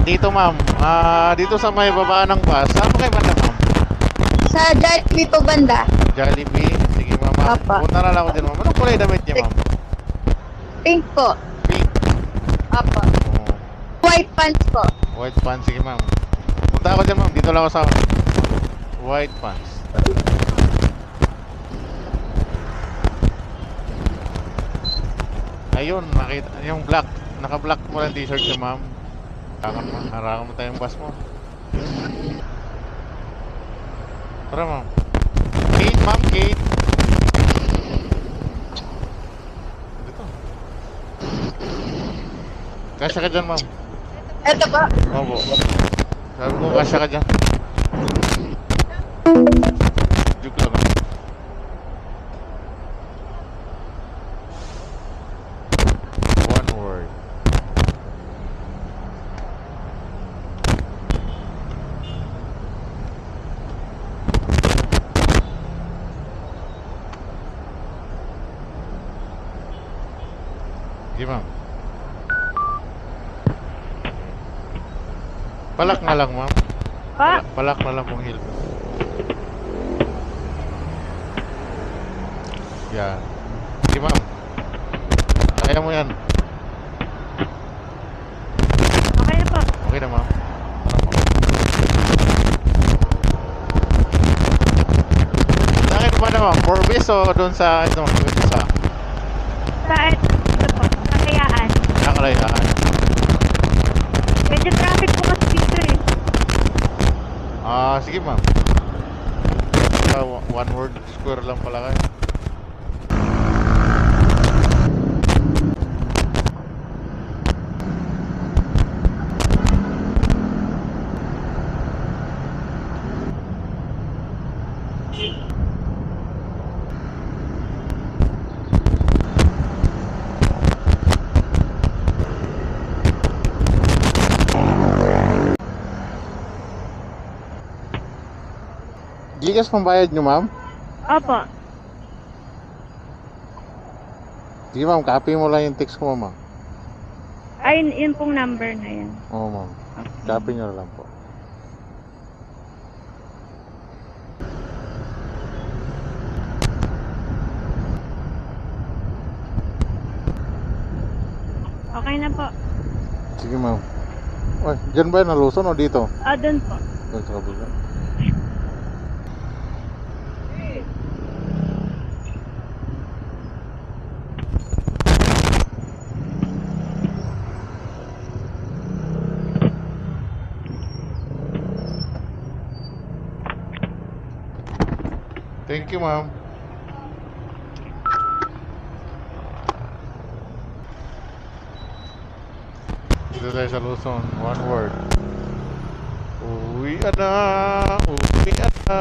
Dito ma'am, dito sa may baba ng bus. Saan po kayo banda ma'am? Sa Jollibee po banda. Jollibee? Sige ma'am. Opo. Punta na lang ako dyan ma'am. Anong kulay damit niya ma'am? Pink po. Pink. Opo. Oh, White pants po. white pants. Sige ma'am. Punta ako dyan ma'am. Dito lang ako sa white pants. Ayun, nakita yung black. Naka-black mo lang t-shirt niya ma'am. Harangan mo tayong bus mo. Tara ma'am. Kate ma'am, Kate. Dito. Kasya ka dyan ma'am. Ito po. Opo. Sabi ko kasya ka dyan. Joke lang. One word. Sige ma'am. Palak na lang ma'am. Pa. Palak na lang pong helmet. Yan. Sige ma'am. Kaya mo yan. Okay na po. Okay na ma'am. Tara ma'am. Sa akin ba na ma'am? 4 base o doon sa ito ma'am? Sa Ito po. Sa Kayaan. Nakalayaan. Medyo traffic po kasi dito eh. Sige ma'am. One word square lang pala kayo. Gigas pambayad nyo ma'am? Opo. Sige ma'am, copy mo lang yung text ko ma'am. Ay, yun pong number na yan. Oo ma'am. Copy nyo lang po. Okay na po. Sige ma'am. Ay, dyan ba na Luzon o dito? Doon po. Doon sa kabila. Thank you ma'am. Dito tayo sa Luzon. One word. Uwi na. Uwi na.